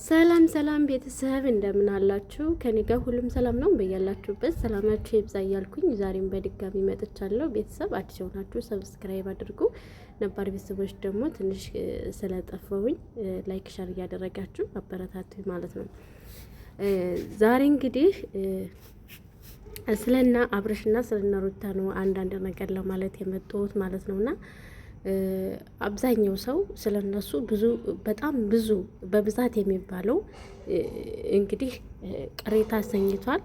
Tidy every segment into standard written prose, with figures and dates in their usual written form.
ሰላም ሰላም ቤተሰብ እንደምን አላችሁ? ከኔ ጋር ሁሉም ሰላም ነው። በያላችሁበት ሰላማችሁ ይብዛ እያልኩኝ ዛሬም በድጋሚ መጥቻለሁ። ቤተሰብ አዲስ የሆናችሁ ሰብስክራይብ አድርጉ፣ ነባር ቤተሰቦች ደግሞ ትንሽ ስለጠፋሁኝ ላይክ ሸር እያደረጋችሁ አበረታቱኝ ማለት ነው። ዛሬ እንግዲህ ስለና አብርሽና ስለና ሩታ ነው አንዳንድ ነገር ለማለት የመጣሁት ማለት ነውና አብዛኛው ሰው ስለነሱ በጣም ብዙ በብዛት የሚባለው እንግዲህ ቅሬታ አሰኝቷል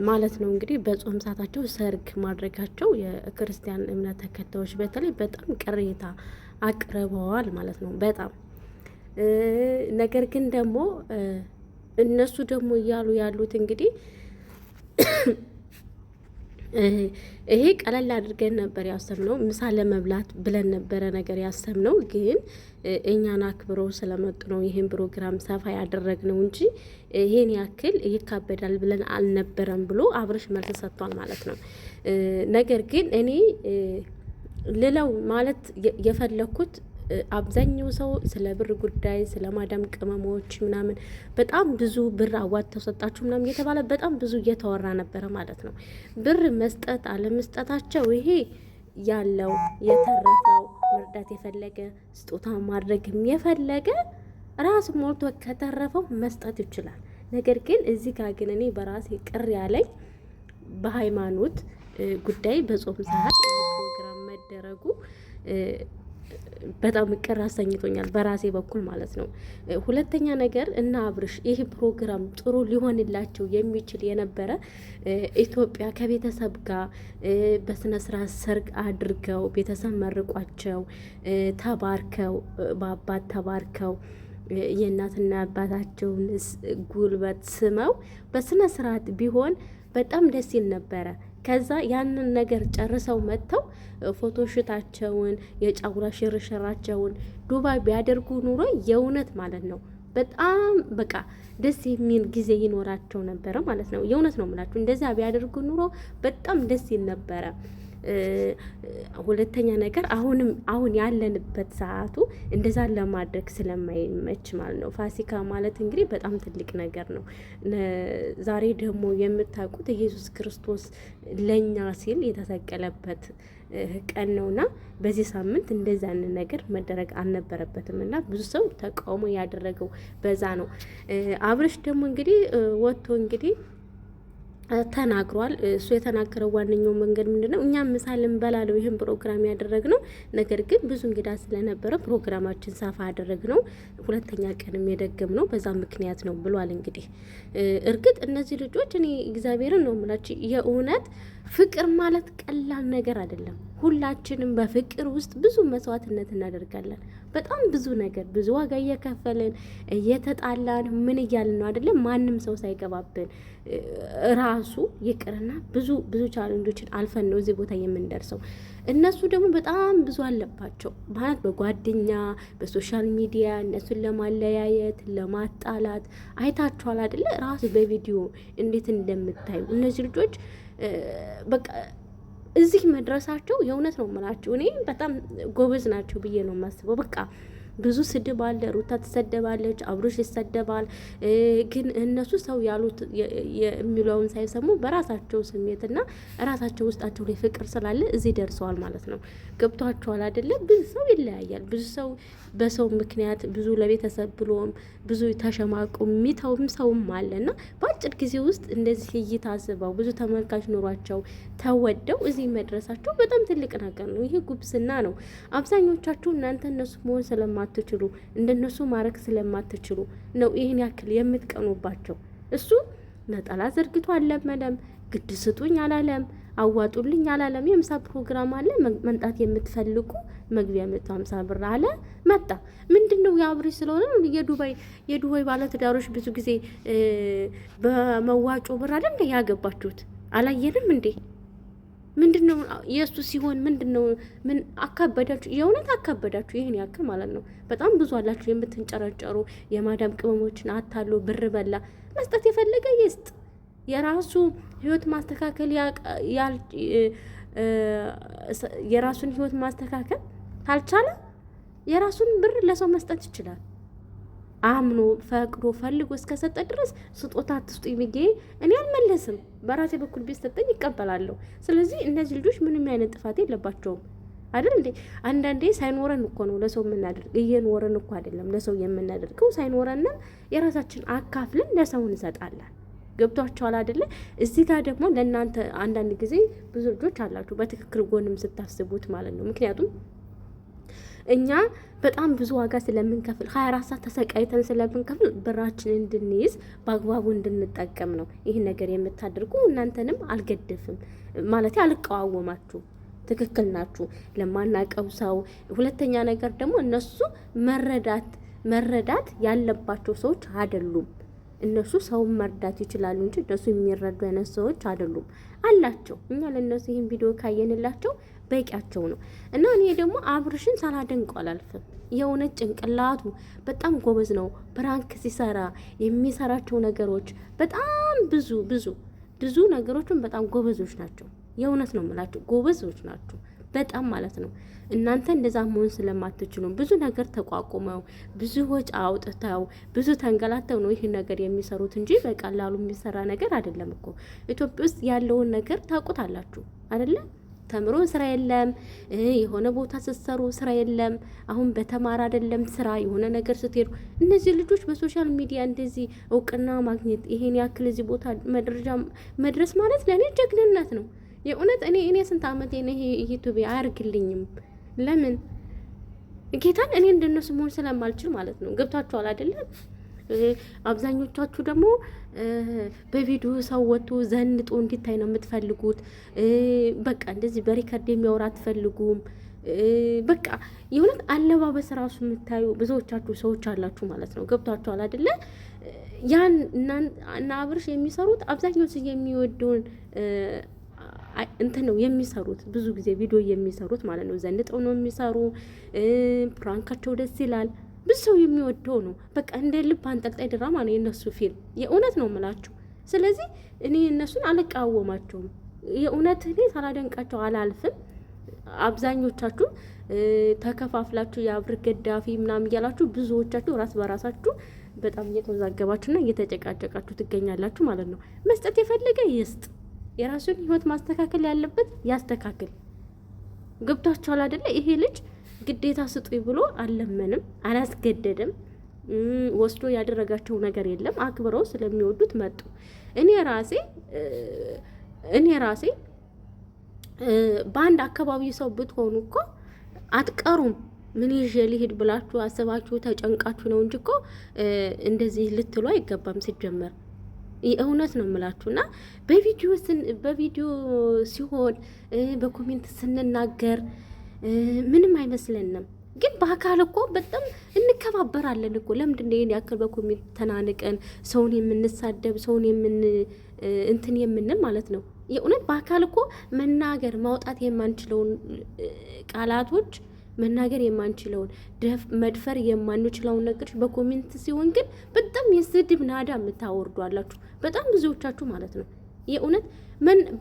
ማለት ነው። እንግዲህ በጾም ሰዓታቸው ሰርግ ማድረጋቸው የክርስቲያን እምነት ተከታዮች በተለይ በጣም ቅሬታ አቅርበዋል ማለት ነው። በጣም ነገር ግን ደግሞ እነሱ ደግሞ እያሉ ያሉት እንግዲህ ይሄ ቀለል አድርገን ነበር ያሰብነው፣ ምሳ ለመብላት ብለን ነበረ ነገር ያሰብነው። ግን እኛን አክብረው ስለመጡ ነው ይህን ፕሮግራም ሰፋ ያደረግነው እንጂ ይሄን ያክል ይካበዳል ብለን አልነበረም ብሎ አብርሽ መልስ ሰጥቷል ማለት ነው። ነገር ግን እኔ ልለው ማለት የፈለኩት አብዛኛው ሰው ስለ ብር ጉዳይ ስለ ማዳም ቅመሞች ምናምን በጣም ብዙ ብር አዋጥተው ሰጣችሁ ምናምን እየተባለ በጣም ብዙ እየተወራ ነበረ ማለት ነው። ብር መስጠት አለመስጠታቸው ይሄ ያለው የተረፈው መርዳት የፈለገ ስጦታ ማድረግም የፈለገ ራስ ሞልቶ ከተረፈው መስጠት ይችላል። ነገር ግን እዚህ ጋር ግን እኔ በራሴ ቅር ያለኝ በሃይማኖት ጉዳይ በጾም ሰዓት ፕሮግራም መደረጉ በጣም ቅር አሰኝቶኛል በራሴ በኩል ማለት ነው። ሁለተኛ ነገር እና አብርሽ ይህ ፕሮግራም ጥሩ ሊሆንላቸው የሚችል የነበረ ኢትዮጵያ ከቤተሰብ ጋር በስነ ስርዓት ሰርግ አድርገው ቤተሰብ መርቋቸው ተባርከው በአባት ተባርከው የእናትና አባታቸውን ጉልበት ስመው በስነ ስርዓት ቢሆን በጣም ደስ ይል ነበረ። ከዛ ያንን ነገር ጨርሰው መጥተው ፎቶሽታቸውን የጫጉላ ሽርሽራቸውን ዱባይ ቢያደርጉ ኑሮ የእውነት ማለት ነው በጣም በቃ ደስ የሚል ጊዜ ይኖራቸው ነበረ ማለት ነው። የእውነት ነው የምላችሁ እንደዚያ ቢያደርጉ ኑሮ በጣም ደስ ይል ነበረ። ሁለተኛ ነገር አሁን ያለንበት ሰዓቱ እንደዛ ለማድረግ ስለማይመች ማለት ነው። ፋሲካ ማለት እንግዲህ በጣም ትልቅ ነገር ነው። ዛሬ ደግሞ የምታውቁት ኢየሱስ ክርስቶስ ለኛ ሲል የተሰቀለበት ቀን ነውና በዚህ ሳምንት እንደዛን ነገር መደረግ አልነበረበትም እና ብዙ ሰው ተቃውሞ ያደረገው በዛ ነው። አብርሽ ደግሞ እንግዲህ ወጥቶ እንግዲህ ተናግሯል። እሱ የተናገረው ዋነኛው መንገድ ምንድነው? እኛም ምሳ ልንበላ ነው ይህን ፕሮግራም ያደረግነው። ነገር ግን ብዙ እንግዳ ስለነበረ ፕሮግራማችን ሰፋ ያደረግነው ሁለተኛ ቀንም የደገምነው በዛ ምክንያት ነው ብሏል። እንግዲህ እርግጥ እነዚህ ልጆች እኔ እግዚአብሔርን ነው የምላችሁ የእውነት ፍቅር ማለት ቀላል ነገር አይደለም። ሁላችንም በፍቅር ውስጥ ብዙ መስዋዕትነት እናደርጋለን። በጣም ብዙ ነገር ብዙ ዋጋ እየከፈልን እየተጣላን ምን እያልን ነው አይደለም? ማንም ሰው ሳይገባብን ራሱ ይቅርና ብዙ ቻሌንጆችን አልፈን ነው እዚህ ቦታ የምንደርሰው። እነሱ ደግሞ በጣም ብዙ አለባቸው ማለት በጓደኛ በሶሻል ሚዲያ እነሱን ለማለያየት ለማጣላት አይታችኋል አይደለ? ራሱ በቪዲዮ እንዴት እንደምታዩ እነዚህ ልጆች በቃ እዚህ መድረሳቸው የእውነት ነው የምላችሁ እኔ በጣም ጎበዝ ናቸው ብዬ ነው የማስበው። በቃ ብዙ ስድብ አለ፣ ሩታ ትሰደባለች፣ አብሮሽ ይሰደባል። ግን እነሱ ሰው ያሉት የሚለውን ሳይሰሙ በራሳቸው ስሜትና ራሳቸው ውስጣቸው ላይ ፍቅር ስላለ እዚህ ደርሰዋል ማለት ነው። ገብቷቸዋል አይደለም? ብዙ ሰው ይለያያል። ብዙ ሰው በሰው ምክንያት ብዙ ለቤተሰብ ብሎም ብዙ ተሸማቁ የሚተውም ሰውም አለና በአጭር ጊዜ ውስጥ እንደዚህ እይታ አስበው ብዙ ተመልካች ኑሯቸው ተወደው እዚህ መድረሳቸው በጣም ትልቅ ነገር ነው። ይሄ ጉብስና ነው። አብዛኞቻችሁ እናንተ እነሱ መሆን ስለማትችሉ እንደነሱ ማድረግ ስለማትችሉ ነው ይህን ያክል የምትቀኑባቸው። እሱ ነጠላ ዘርግቶ አልለመደም፣ ግድ ስጡኝ አላለም፣ አዋጡልኝ አላለም። የምሳ ፕሮግራም አለ መምጣት የምትፈልጉ መግቢያ 150 ብር አለ መጣ። ምንድነው የአብርሽ ስለሆነ የዱባይ ባለትዳሮች ብዙ ጊዜ በመዋጮ ብር አይደል እንደ ያገባችሁት አላየንም እንዴ? ምንድነው የእሱ ሲሆን ምንድነው? ምን አካበዳችሁ? የእውነት አካበዳችሁ ይሄን ያክል ማለት ነው። በጣም ብዙ አላችሁ የምትንጨረጨሩ የማዳም ቅመሞችን አታሎ ብር በላ። መስጠት የፈለገ ይስጥ። የራሱ ህይወት ማስተካከል የራሱን ህይወት ማስተካከል ካልቻለ የራሱን ብር ለሰው መስጠት ይችላል። አምኖ ፈቅዶ ፈልጎ እስከሰጠ ድረስ ስጦታ አትስጡኝ ብዬ እኔ አልመለስም። በራሴ በኩል ቢሰጠኝ ይቀበላለሁ። ስለዚህ እነዚህ ልጆች ምንም አይነት ጥፋት የለባቸውም አይደል እንዴ? አንዳንዴ ሳይኖረን እኮ ነው ለሰው የምናደርግ፣ እየኖረን እኮ አይደለም ለሰው የምናደርገው። ሳይኖረን የራሳችን አካፍልን ለሰው እንሰጣለን። ገብቷቸዋል አይደለ? እዚህ ጋር ደግሞ ለእናንተ አንዳንድ ጊዜ ብዙ ልጆች አላችሁ በትክክል ጎንም ስታስቡት ማለት ነው። ምክንያቱም እኛ በጣም ብዙ ዋጋ ስለምንከፍል 24 ሰዓት ተሰቃይተን ስለምንከፍል ብራችን እንድንይዝ በአግባቡ እንድንጠቀም ነው ይህን ነገር የምታደርጉ። እናንተንም አልገድፍም ማለት አልቃወማችሁ፣ ትክክል ናችሁ ለማናቀው ሰው። ሁለተኛ ነገር ደግሞ እነሱ መረዳት ያለባቸው ሰዎች አይደሉም። እነሱ ሰውን መርዳት ይችላሉ እንጂ እነሱ የሚረዱ አይነት ሰዎች አይደሉም። አላቸው እኛ ለእነሱ ይህን ቪዲዮ ካየንላቸው በቂያቸው ነው። እና እኔ ደግሞ አብርሽን ሳላደንቀው አላልፍም። የእውነት ጭንቅላቱ በጣም ጎበዝ ነው። ፕራንክ ሲሰራ የሚሰራቸው ነገሮች በጣም ብዙ ነገሮችን በጣም ጎበዞች ናቸው። የእውነት ነው የምላቸው፣ ጎበዞች ናቸው በጣም ማለት ነው። እናንተ እንደዛ መሆን ስለማትችሉ ብዙ ነገር ተቋቁመው ብዙ ወጪ አውጥተው ብዙ ተንገላተው ነው ይህን ነገር የሚሰሩት እንጂ በቀላሉ የሚሰራ ነገር አይደለም እኮ። ኢትዮጵያ ውስጥ ያለውን ነገር ታውቁታላችሁ አይደለም? ተምሮ ስራ የለም፣ የሆነ ቦታ ስትሰሩ ስራ የለም። አሁን በተማር አይደለም ስራ የሆነ ነገር ስትሄዱ እነዚህ ልጆች በሶሻል ሚዲያ እንደዚህ እውቅና ማግኘት ይሄን ያክል እዚህ ቦታ መድረስ ማለት ለእኔ ጀግንነት ነው። የእውነት እኔ ስንት ዓመቴ ነው ይሄ ዩቲዩብ አያርግልኝም። ለምን ጌታን እኔ እንደነሱ መሆን ስለማልችል ማለት ነው። ገብታችኋል አይደለም? አብዛኞቻችሁ ደግሞ በቪዲዮ ሰው ወጥቶ ዘንጦ እንዲታይ ነው የምትፈልጉት። በቃ እንደዚህ በሪከርድ የሚያወራ አትፈልጉም። በቃ የእውነት አለባበስ ራሱ የምታዩ ብዙዎቻችሁ ሰዎች አላችሁ ማለት ነው። ገብታችኋል አይደለ? ያን እና አብርሽ የሚሰሩት አብዛኛው የሚወደውን እንትን ነው የሚሰሩት። ብዙ ጊዜ ቪዲዮ የሚሰሩት ማለት ነው ዘንጠው ነው የሚሰሩ። ፕራንካቸው ደስ ይላል። ብዙ ሰው የሚወደው ነው። በቃ እንደ ልብ አንጠልጣይ ድራማ ነው የእነሱ ፊልም። የእውነት ነው የምላችሁ። ስለዚህ እኔ እነሱን አልቃወማቸውም። የእውነት እኔ ሳላደንቃቸው አላልፍም። አብዛኞቻችሁ ተከፋፍላችሁ የአብር ገዳፊ ምናምን እያላችሁ ብዙዎቻችሁ ራስ በራሳችሁ በጣም እየተወዛገባችሁና እየተጨቃጨቃችሁ ትገኛላችሁ ማለት ነው። መስጠት የፈለገ ይስጥ። የራሱን ህይወት ማስተካከል ያለበት ያስተካክል። ገብቷችኋል አይደለ? ይሄ ልጅ ግዴታ ስጡኝ ብሎ አልለመንም፣ አላስገደድም። ወስዶ ያደረጋቸው ነገር የለም። አክብረው ስለሚወዱት መጡ። እኔ ራሴ በአንድ አካባቢ ሰው ብትሆኑ እኮ አትቀሩም። ምን ይዤ ልሂድ ብላችሁ አስባችሁ ተጨንቃችሁ ነው እንጂ እኮ እንደዚህ ልትሉ አይገባም ሲጀመር። የእውነት ነው የምላችሁና በቪዲዮ ሲሆን በኮሜንት ስንናገር ምንም አይመስለንም። ግን በአካል እኮ በጣም እንከባበራለን እኮ። ለምንድን ነው ይሄን ያክል በኮሜንት ተናንቀን ሰውን የምንሳደብ ሰውን እንትን የምንል ማለት ነው? የእውነት በአካል እኮ መናገር ማውጣት የማንችለውን ቃላቶች መናገር የማንችለውን መድፈር የማንችለውን ነገሮች በኮሜንት ሲሆን ግን በጣም የስድብ ናዳ የምታወርዱ አላችሁ፣ በጣም ብዙዎቻችሁ ማለት ነው። የእውነት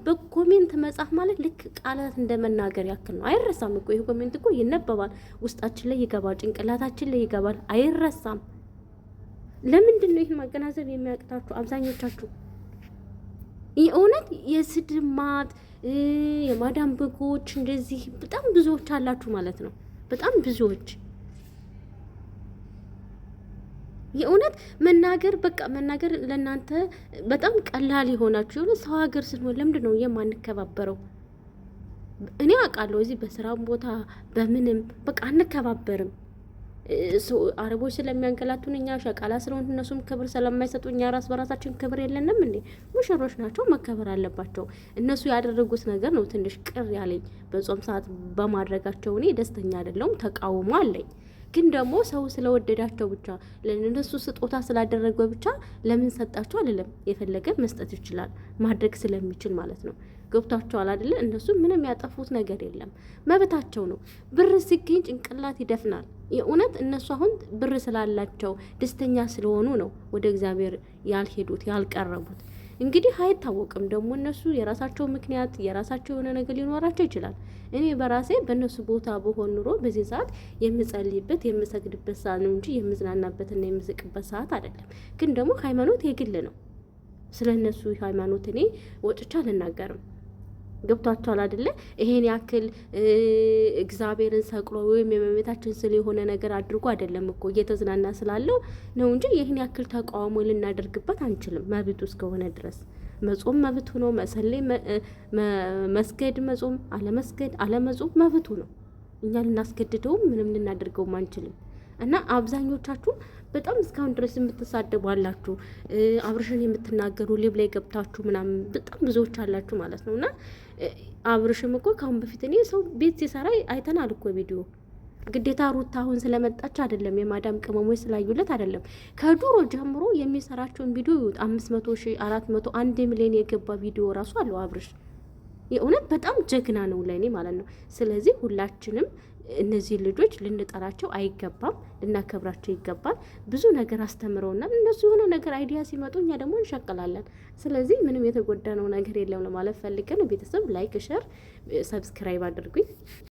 በኮሜንት መጻፍ ማለት ልክ ቃላት እንደ መናገር ያክል ነው። አይረሳም እኮ ይሄ ኮሜንት እኮ ይነበባል፣ ውስጣችን ላይ ይገባል፣ ጭንቅላታችን ላይ ይገባል፣ አይረሳም። ለምንድን ነው ይህን ማገናዘብ የሚያቅታችሁ አብዛኞቻችሁ? የእውነት የስድብ ማት የማዳም በጎች እንደዚህ በጣም ብዙዎች አላችሁ ማለት ነው። በጣም ብዙዎች የእውነት መናገር ለእናንተ በጣም ቀላል የሆናችሁ የሆነ ሰው ሀገር ስንሆን ለምንድን ነው የማንከባበረው? እኔ አውቃለሁ እዚህ በስራም ቦታ በምንም በቃ አንከባበርም። አረቦች ስለሚያንገላቱን እኛ ሸቃላ ስለሆን እነሱም ክብር ስለማይሰጡ እኛ ራስ በራሳችን ክብር የለንም እንዴ? ሙሽሮች ናቸው፣ መከበር አለባቸው። እነሱ ያደረጉት ነገር ነው ትንሽ ቅር ያለኝ። በጾም ሰዓት በማድረጋቸው እኔ ደስተኛ አይደለሁም፣ ተቃውሞ አለኝ። ግን ደግሞ ሰው ስለወደዳቸው ብቻ ለእነሱ ስጦታ ስላደረገው ብቻ ለምን ሰጣቸው አልልም። የፈለገ መስጠት ይችላል ማድረግ ስለሚችል ማለት ነው። ገብቷቸዋል አይደለ? እነሱ ምንም ያጠፉት ነገር የለም፣ መብታቸው ነው። ብር ሲገኝ ጭንቅላት ይደፍናል። የእውነት እነሱ አሁን ብር ስላላቸው ደስተኛ ስለሆኑ ነው ወደ እግዚአብሔር ያልሄዱት ያልቀረቡት። እንግዲህ አይታወቅም ደግሞ እነሱ የራሳቸው ምክንያት የራሳቸው የሆነ ነገር ሊኖራቸው ይችላል። እኔ በራሴ በእነሱ ቦታ በሆን ኑሮ በዚህ ሰዓት የምጸልይበት የምሰግድበት ሰዓት ነው እንጂ የምዝናናበትና የምስቅበት ሰዓት አይደለም። ግን ደግሞ ሃይማኖት የግል ነው። ስለ እነሱ ሃይማኖት እኔ ወጥቻ አልናገርም። ገብቷቸዋል አይደለ? ይሄን ያክል እግዚአብሔርን ሰቅሎ ወይም የመቤታችን ስለ የሆነ ነገር አድርጎ አይደለም እኮ እየተዝናና ስላለው ነው እንጂ ይህን ያክል ተቃውሞ ልናደርግበት አንችልም። መብቱ እስከሆነ ድረስ መጾም መብቱ ነው። መሰለይ መስገድ መጾም አለመጾም መብቱ ነው። እኛ ልናስገድደውም ምንም ልናደርገውም አንችልም። እና አብዛኞቻችሁ በጣም እስካሁን ድረስ የምትሳደቡ አላችሁ፣ አብርሽን የምትናገሩ ሊብ ላይ ገብታችሁ ምናምን በጣም ብዙዎች አላችሁ ማለት ነው። እና አብርሽም እኮ ካሁን በፊት እኔ ሰው ቤት ሲሰራ አይተናል እኮ ቪዲዮ። ግዴታ ሩታ አሁን ስለመጣች አይደለም፣ የማዳም ቅመሞች ስላዩለት አይደለም። ከዱሮ ጀምሮ የሚሰራቸውን ቪዲዮ ይወጥ 500,000 400 1 ሚሊዮን የገባ ቪዲዮ ራሱ አለው አብርሽ። የእውነት በጣም ጀግና ነው ለእኔ ማለት ነው። ስለዚህ ሁላችንም እነዚህ ልጆች ልንጠራቸው አይገባም፣ ልናከብራቸው ይገባል። ብዙ ነገር አስተምረውናል። እነሱ የሆነ ነገር አይዲያ ሲመጡ እኛ ደግሞ እንሸቅላለን። ስለዚህ ምንም የተጎዳነው ነገር የለም ለማለት ፈልገን ቤተሰብ ላይክ፣ ሸር፣ ሰብስክራይብ አድርጉኝ።